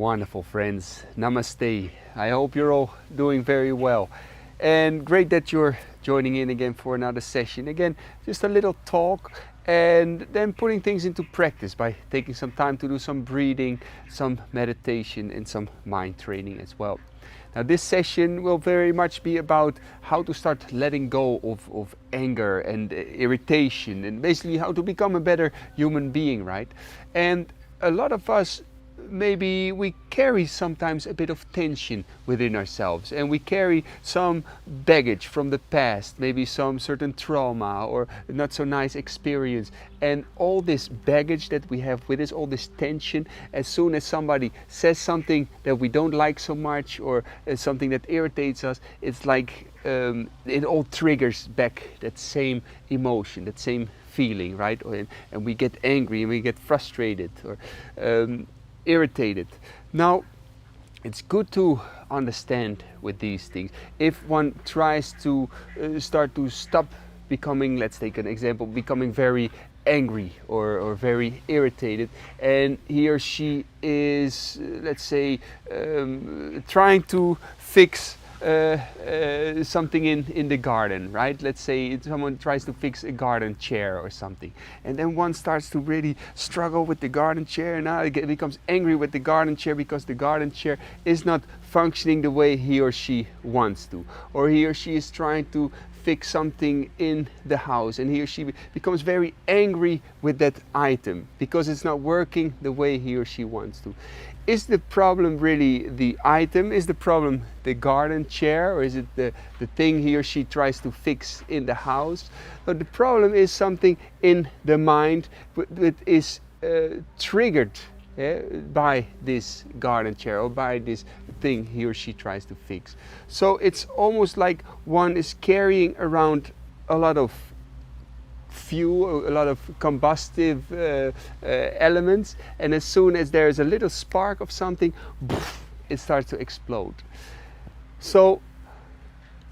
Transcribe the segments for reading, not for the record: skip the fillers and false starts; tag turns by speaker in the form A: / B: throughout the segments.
A: Wonderful friends, namaste. I hope you're all doing very well, and great that you're joining in again for another session. Again, just a little talk and then putting things into practice by taking some time to do some breathing, some meditation and some mind training as well. Now this session will very much be about how to start letting go of anger and irritation, and basically how to become a better human being, right? And a lot of us, maybe we carry sometimes a bit of tension within ourselves, and we carry some baggage from the past, maybe some certain trauma or not so nice experience, and all this baggage that we have with us, all this tension, as soon as somebody says something that we don't like so much, or something that irritates us, it's like it all triggers back that same emotion, that same feeling, right? And we get angry and we get frustrated or irritated. Now, it's good to understand with these things. If one tries to start to stop becoming, let's take an example, becoming very angry or very irritated, and he or she is, let's say, trying to fix something in the garden, right? Let's say someone tries to fix a garden chair or something, and then one starts to really struggle with the garden chair, and now it becomes angry with the garden chair because the garden chair is not functioning the way he or she wants to, or he or she is trying to fix something in the house, and he or she becomes very angry with that item because it's not working the way he or she wants to. Is the problem really the item? Is the problem the garden chair? Or is it the thing he or she tries to fix in the house? So the problem is something in the mind that is triggered by this garden chair or by this thing he or she tries to fix. So it's almost like one is carrying around a lot of fuel, a lot of combustive elements, and as soon as there is a little spark of something, it starts to explode. So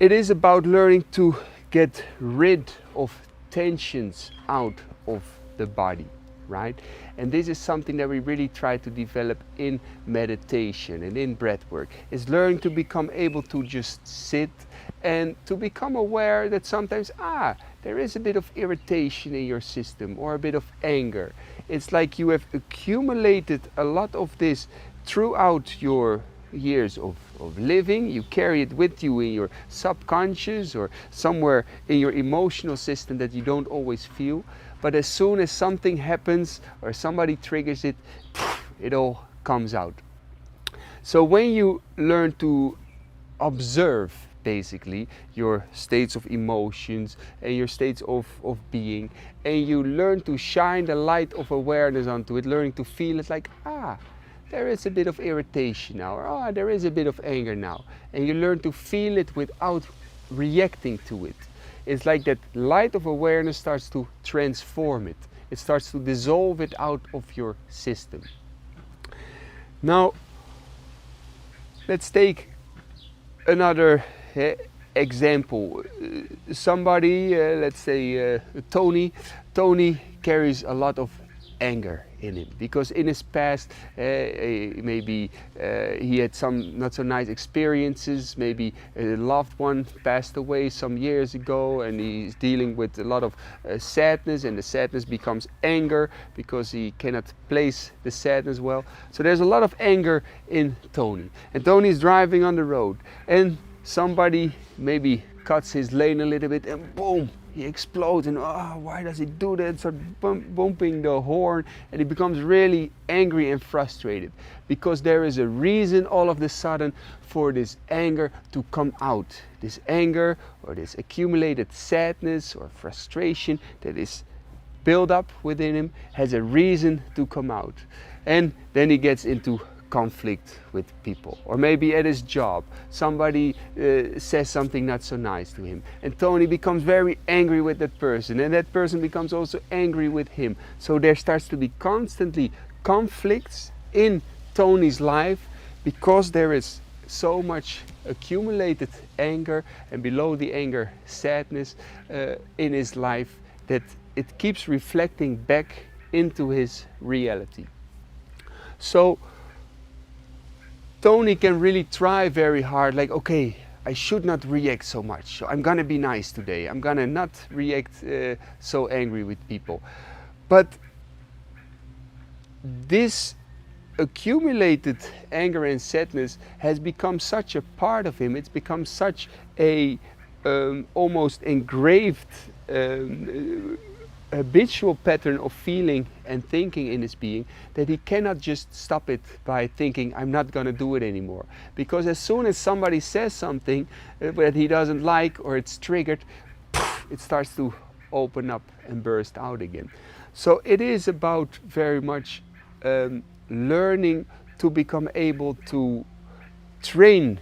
A: it is about learning to get rid of tensions out of the body, right? And this is something that we really try to develop in meditation and in breath work, is learning to become able to just sit and to become aware that sometimes there is a bit of irritation in your system or a bit of anger. It's like you have accumulated a lot of this throughout your years of living. You carry it with you in your subconscious or somewhere in your emotional system that you don't always feel. But as soon as something happens or somebody triggers it, it all comes out. So when you learn to observe basically your states of emotions and your states of being, and you learn to shine the light of awareness onto it, learning to feel it like, there is a bit of irritation now, or there is a bit of anger now, and you learn to feel it without reacting to it. It's like that light of awareness starts to transform it. It starts to dissolve it out of your system. Now, let's take another example. Somebody, let's say Tony carries a lot of anger in him because in his past maybe he had some not so nice experiences, maybe a loved one passed away some years ago, and he's dealing with a lot of sadness, and the sadness becomes anger because he cannot place the sadness well. So there's a lot of anger in Tony, and Tony is driving on the road, and somebody maybe cuts his lane a little bit, and boom, he explodes, and why does he do that? Start bumping the horn, and he becomes really angry and frustrated because there is a reason all of a sudden for this anger to come out. This anger or this accumulated sadness or frustration that is built up within him has a reason to come out. And then he gets into conflict with people, or maybe at his job somebody says something not so nice to him, and Tony becomes very angry with that person, and that person becomes also angry with him. So there starts to be constantly conflicts in Tony's life because there is so much accumulated anger, and below the anger sadness in his life, that it keeps reflecting back into his reality. So Tony can really try very hard, like, okay, I should not react so much, so I'm gonna be nice today, I'm gonna not react so angry with people. But this accumulated anger and sadness has become such a part of him, it's become such a almost engraved habitual pattern of feeling and thinking in his being, that he cannot just stop it by thinking, I'm not going to do it anymore. Because as soon as somebody says something that he doesn't like, or it's triggered, it starts to open up and burst out again. So it is about very much learning to become able to train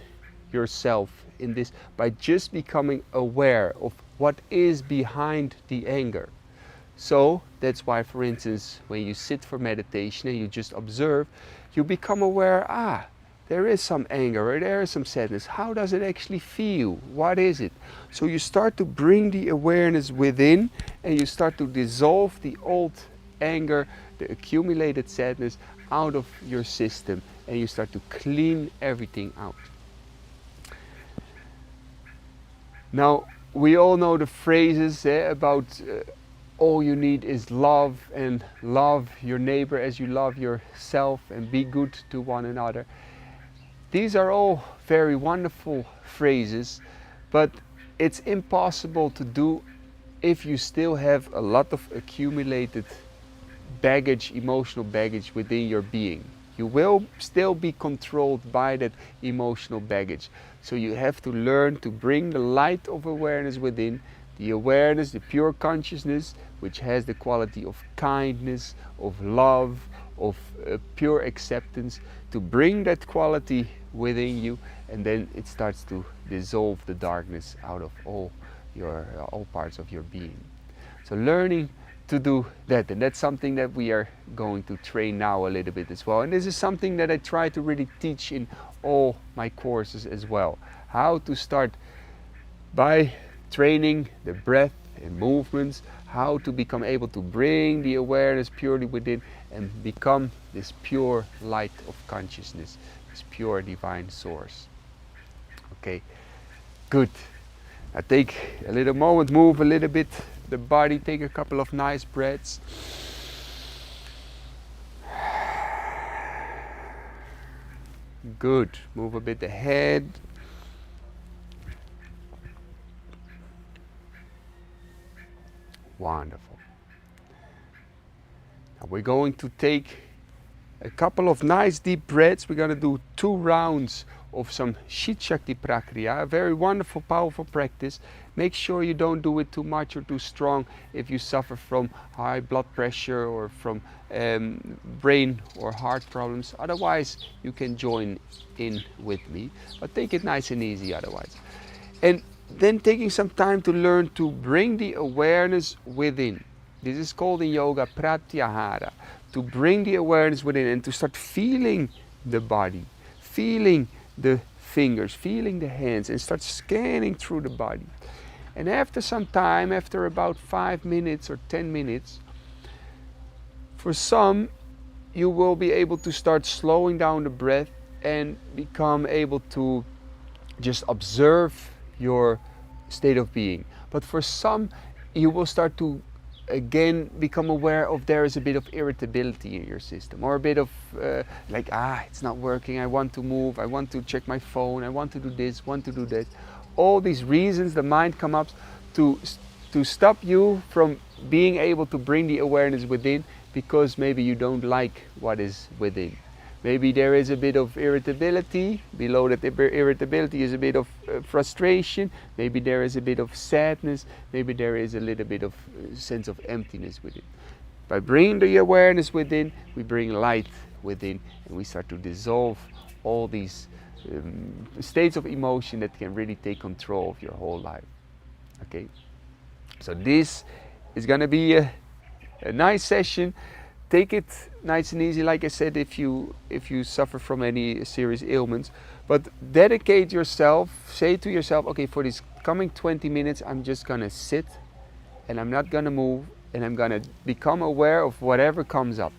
A: yourself in this by just becoming aware of what is behind the anger. So that's why, for instance, when you sit for meditation and you just observe, you become aware, there is some anger or there is some sadness. How does it actually feel? What is it? So you start to bring the awareness within, and you start to dissolve the old anger, the accumulated sadness out of your system, and you start to clean everything out. Now, we all know the phrases about all you need is love, and love your neighbor as you love yourself, and be good to one another. These are all very wonderful phrases, but it's impossible to do if you still have a lot of accumulated baggage, emotional baggage within your being. You will still be controlled by that emotional baggage. So you have to learn to bring the light of awareness within, the awareness, the pure consciousness, which has the quality of kindness, of love, of pure acceptance, to bring that quality within you, and then it starts to dissolve the darkness out of all parts of your being. So learning to do that, and that's something that we are going to train now a little bit as well. And this is something that I try to really teach in all my courses as well. How to start by training the breath and movements, how to become able to bring the awareness purely within and become this pure light of consciousness, this pure divine source. Okay, good. Now take a little moment, move a little bit the body, take a couple of nice breaths. Good. Move a bit the head. Wonderful. Now we're going to take a couple of nice deep breaths. We're going to do 2 rounds of some Chit Shakti Prakriya, a very wonderful, powerful practice. Make sure you don't do it too much or too strong if you suffer from high blood pressure or from brain or heart problems. Otherwise, you can join in with me, but take it nice and easy otherwise. And then taking some time to learn to bring the awareness within. This is called in yoga pratyahara, to bring the awareness within and to start feeling the body, feeling the fingers, feeling the hands, and start scanning through the body. And after some time, after about 5 minutes or 10 minutes, for some, you will be able to start slowing down the breath and become able to just observe your state of being. But for some, you will start to again become aware of there is a bit of irritability in your system, or a bit of it's not working, I want to move, I want to check my phone, I want to do this, want to do that. All these reasons the mind comes up to stop you from being able to bring the awareness within, because maybe you don't like what is within. Maybe there is a bit of irritability, below that irritability is a bit of frustration, maybe there is a bit of sadness, maybe there is a little bit of sense of emptiness within. By bringing the awareness within, we bring light within, and we start to dissolve all these states of emotion that can really take control of your whole life. Okay, so this is going to be a nice session. Take it nice and easy, like I said, if you suffer from any serious ailments. But dedicate yourself, say to yourself, okay, for these coming 20 minutes, I'm just going to sit and I'm not going to move, and I'm going to become aware of whatever comes up.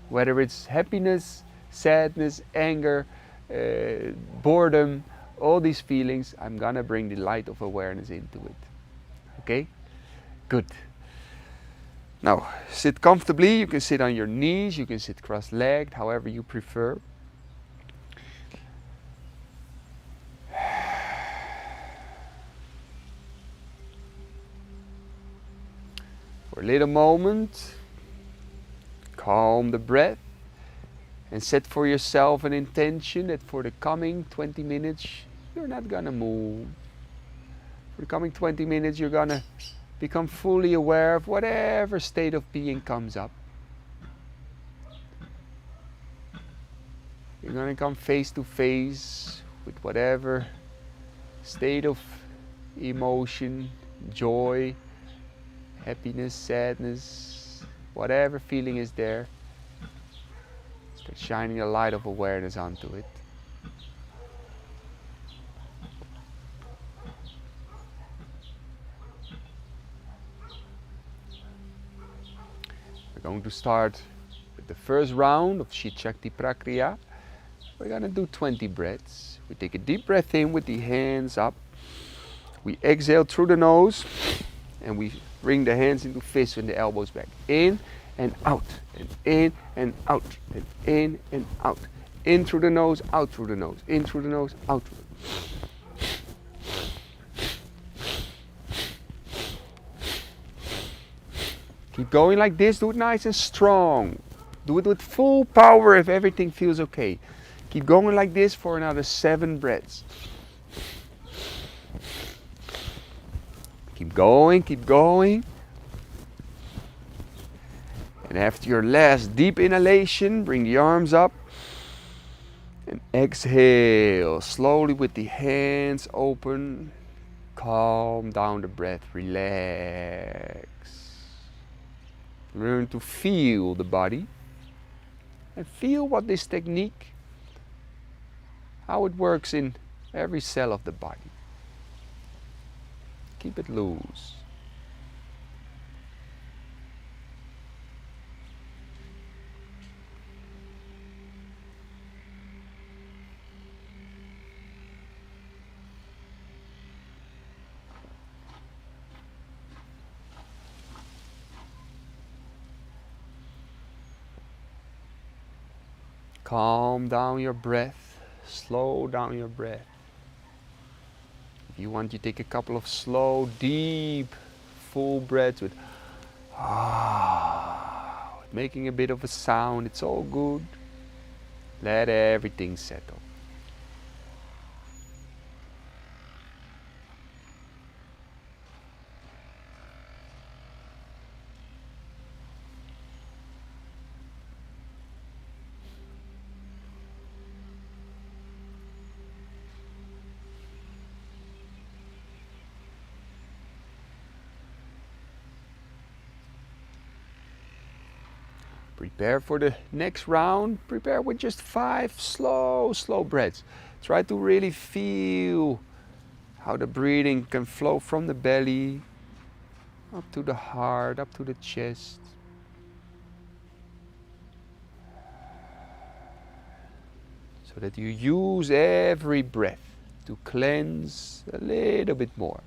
A: Whether it's happiness, sadness, anger, boredom, all these feelings, I'm gonna bring the light of awareness into it. Okay? Good. Now, sit comfortably. You can sit on your knees, you can sit cross-legged, however you prefer. For a little moment, calm the breath and set for yourself an intention that for the coming 20 minutes, you're not gonna move. For the coming 20 minutes, you're gonna become fully aware of whatever state of being comes up. You're going to come face to face with whatever state of emotion, joy, happiness, sadness, whatever feeling is there. Start shining a light of awareness onto it. We're going to start with the first round of Shit Shakti Prakriya. We're going to do 20 breaths. We take a deep breath in with the hands up. We exhale through the nose and we bring the hands into fists and the elbows back. In and out, and in and out, and in and out. In through the nose, out through the nose. In through the nose, out through the nose. Keep going like this, do it nice and strong. Do it with full power if everything feels okay. Keep going like this for another 7 breaths. Keep going, keep going. And after your last deep inhalation, bring the arms up. And exhale slowly with the hands open. Calm down the breath, relax. Learn to feel the body and feel what this technique, how it works in every cell of the body. Keep it loose. Calm down your breath, slow down your breath. If you want, you take a couple of slow, deep, full breaths with making a bit of a sound. It's all good. Let everything settle. Prepare for the next round. Prepare with just 5 slow breaths. Try to really feel how the breathing can flow from the belly up to the heart, up to the chest. So that you use every breath to cleanse a little bit more.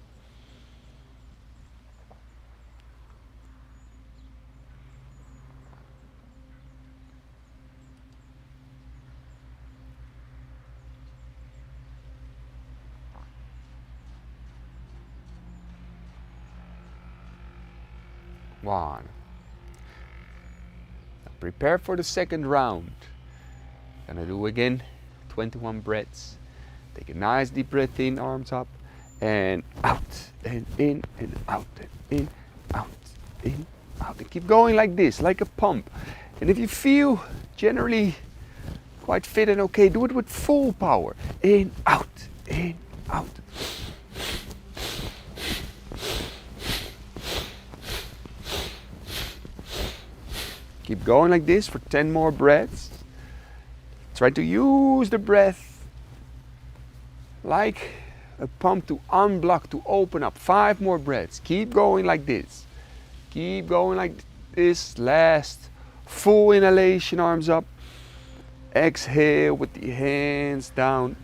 A: One. Now prepare for the second round. Gonna do again 21 breaths. Take a nice deep breath in, arms up and out, and in and out, and in, out, in, out. And keep going like this, like a pump. And if you feel generally quite fit and okay, do it with full power. In, out, in, out. Keep going like this for 10 more breaths. Try to use the breath like a pump to unblock, to open up. 5 more breaths. Keep going like this. Keep going like this. Last full inhalation, arms up. Exhale with the hands down,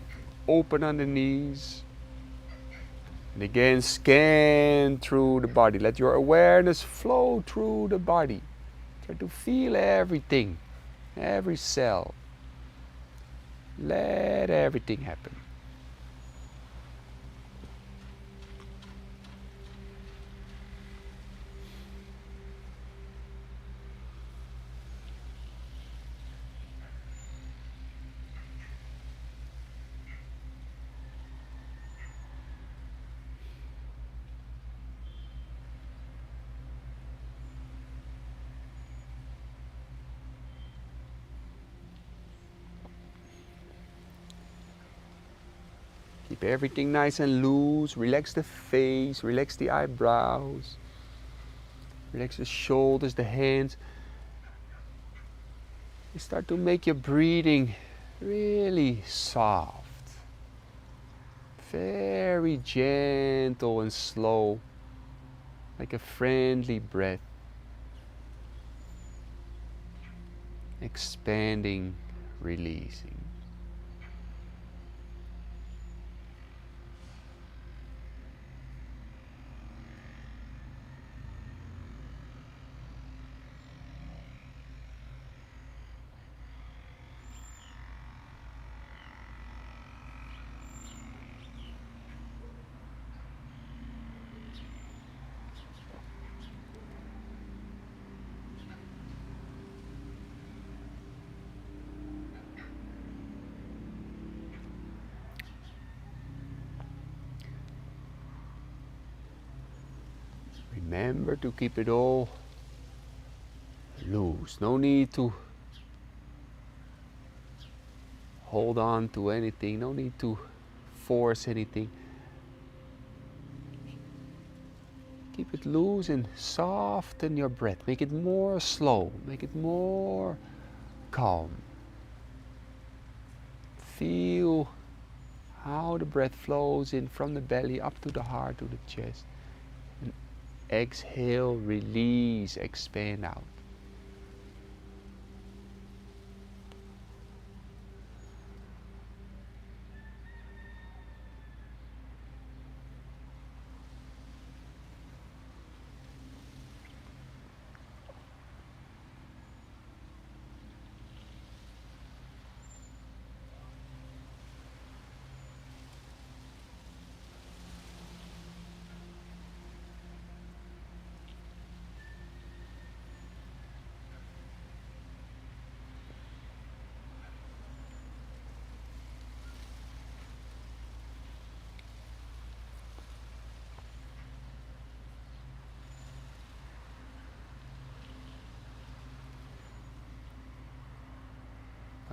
A: open on the knees. And again, scan through the body. Let your awareness flow through the body. Try to feel everything, every cell. Let everything happen. Keep everything nice and loose. Relax the face, relax the eyebrows, relax the shoulders, the hands. You start to make your breathing really soft, very gentle and slow, like a friendly breath, expanding, releasing. Remember to keep it all loose. No need to hold on to anything. No need to force anything. Keep it loose and soften your breath. Make it more slow. Make it more calm. Feel how the breath flows in from the belly up to the heart, to the chest. And exhale, release, expand out.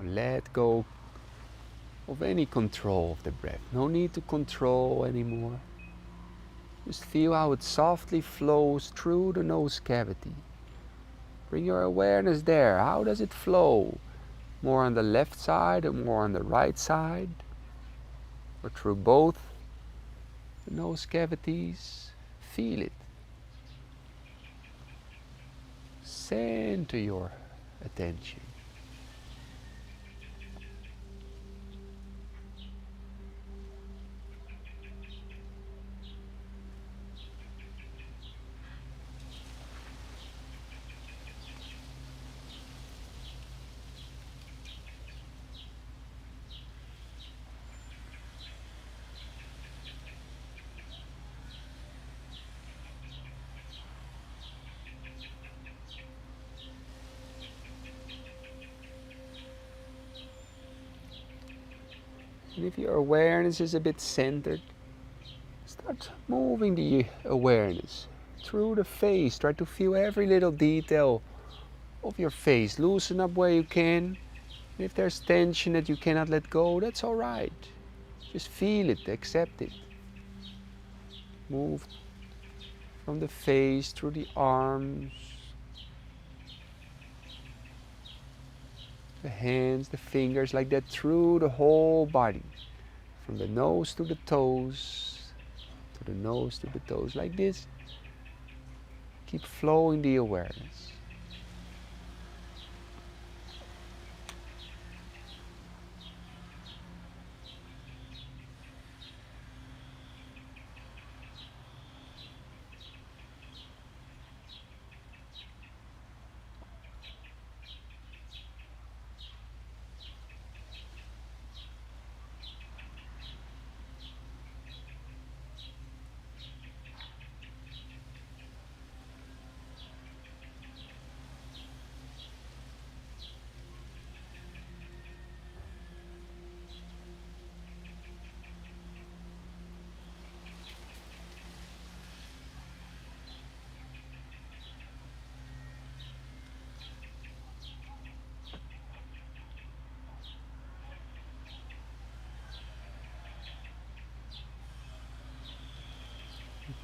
A: Let go of any control of the breath. No need to control anymore. Just feel how it softly flows through the nose cavity. Bring your awareness there. How does it flow? More on the left side or more on the right side? Or through both the nose cavities? Feel it. Center your attention. And if your awareness is a bit centered, start moving the awareness through the face. Try to feel every little detail of your face. Loosen up where you can. And if there's tension that you cannot let go, that's all right. Just feel it, accept it. Move from the face through the arms, the hands, the fingers, like that through the whole body. From the nose to the toes, to the nose to the toes, like this. Keep flowing the awareness.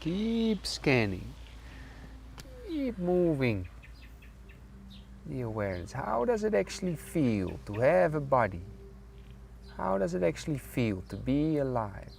A: Keep scanning. Keep moving the awareness. How does it actually feel to have a body? How does it actually feel to be alive?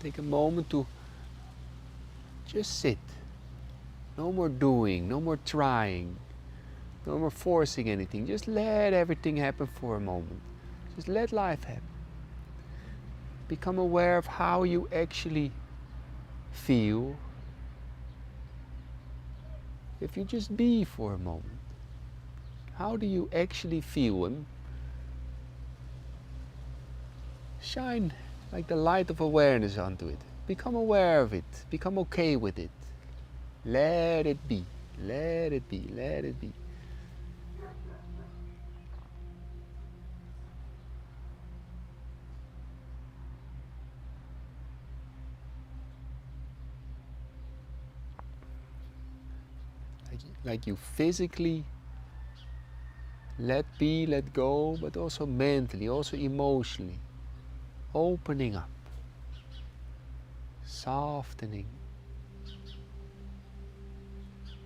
A: Take a moment to just sit. No more doing, no more trying, no more forcing anything. Just let everything happen for a moment. Just let life happen. Become aware of how you actually feel if you just be for a moment. How do you actually feel? And shine like the light of awareness onto it. Become aware of it. Become okay with it. Let it be. Let it be. Let it be. Like you physically let be, let go, but also mentally, also emotionally. Opening up. Softening.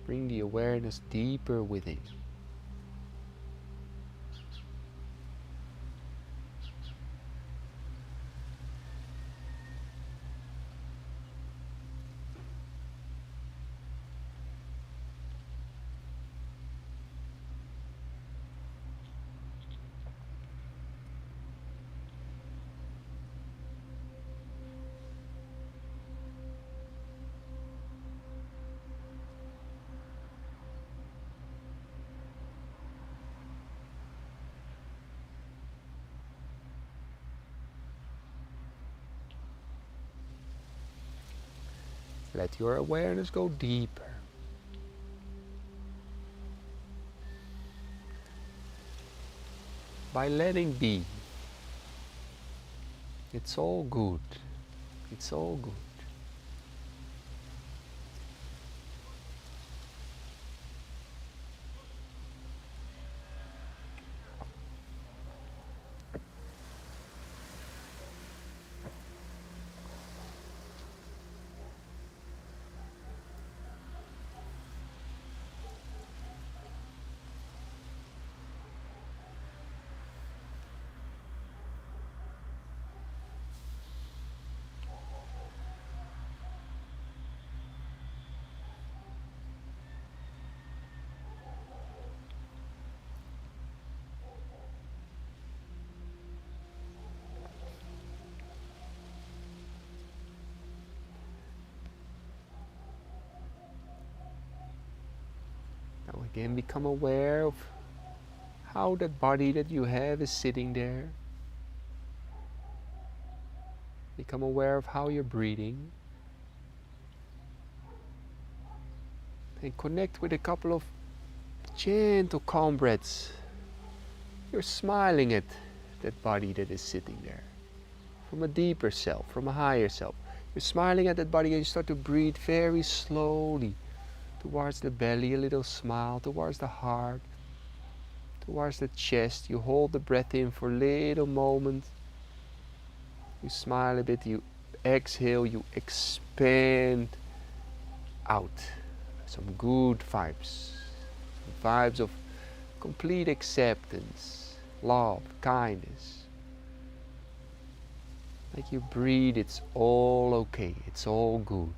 A: Bring the awareness deeper within. Let your awareness go deeper. By letting be. It's all good. It's all good. Now again, become aware of how that body that you have is sitting there. Become aware of how you're breathing. And connect with a couple of gentle, calm breaths. You're smiling at that body that is sitting there. From a deeper self, from a higher self. You're smiling at that body and you start to breathe very slowly towards the belly, a little smile, towards the heart, towards the chest. You hold the breath in for a little moment. You smile a bit, you exhale, you expand out. Some good vibes. Vibes of complete acceptance, love, kindness. Like you breathe, it's all okay, it's all good.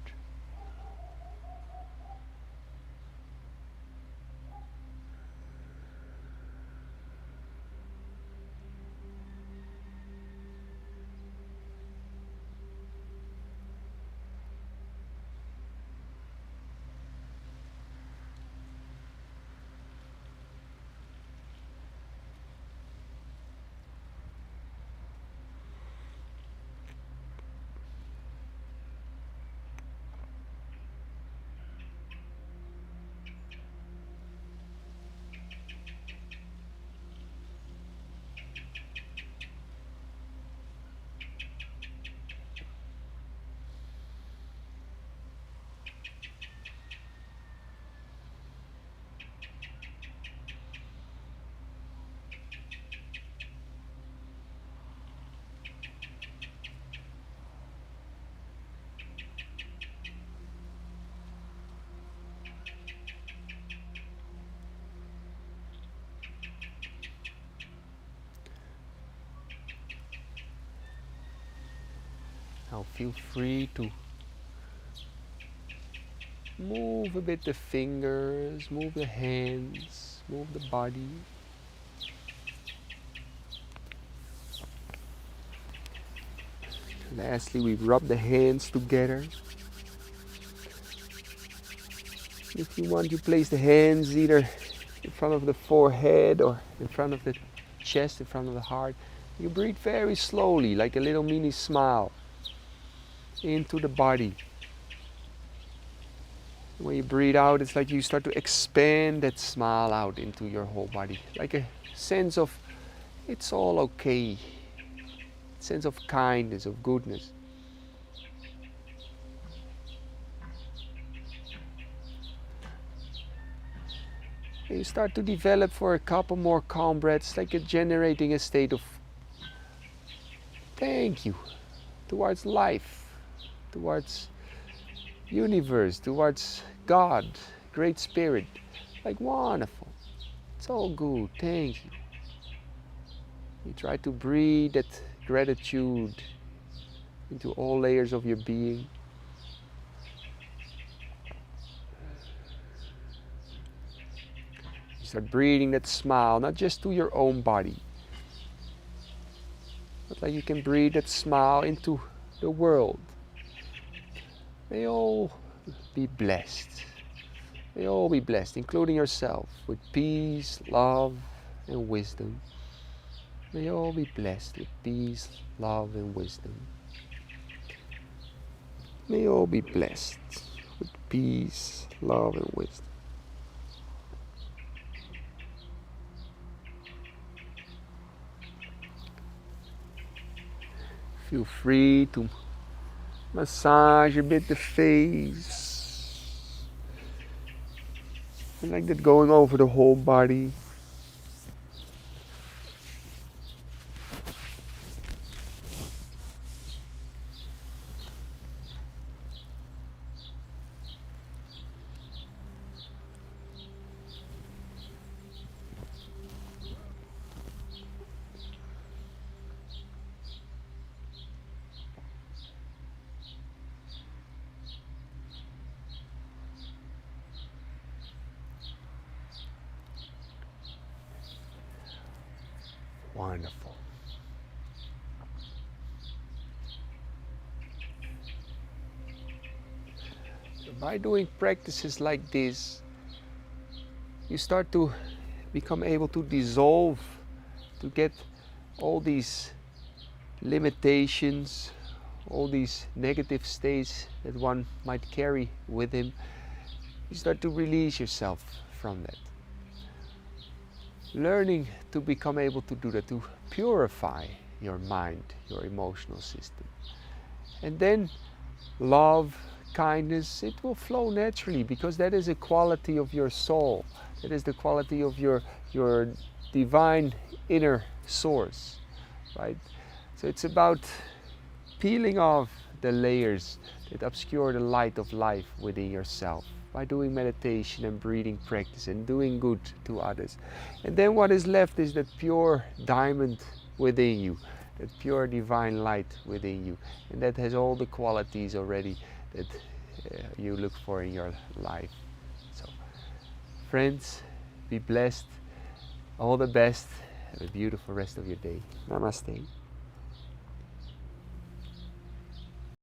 A: Now feel free to move a bit the fingers, move the hands, move the body. Lastly, we rub the hands together. If you want, you place the hands either in front of the forehead or in front of the chest, in front of the heart. You breathe very slowly, like a little mini smile, into the body. When you breathe out, it's like you start to expand that smile out into your whole body, like a sense of it's all okay, sense of kindness, of goodness. And you start to develop for a couple more calm breaths, like generating a state of thank you towards life, towards universe, towards God, Great Spirit. Like wonderful, it's all good, thank you. You try to breathe that gratitude into all layers of your being. You start breathing that smile, not just to your own body, but like you can breathe that smile into the world. May all be blessed. May all be blessed, including yourself, with peace, love, and wisdom. May all be blessed with peace, love, and wisdom. May all be blessed with peace, love, and wisdom. Feel free to massage a bit the face. And like that, going over the whole body. Wonderful. By doing practices like this, you start to become able to dissolve, to get all these limitations, all these negative states that one might carry with him. You start to release yourself from that. Learning to become able to do that, to purify your mind, your emotional system. And then love, kindness, it will flow naturally, because that is a quality of your soul. That is the quality of your divine inner source, right? So it's about peeling off the layers that obscure the light of life within yourself, by doing meditation and breathing practice and doing good to others. And then what is left is that pure diamond within you, that pure divine light within you. And that has all the qualities already that you look for in your life. So, friends, be blessed. All the best. Have a beautiful rest of your day. Namaste.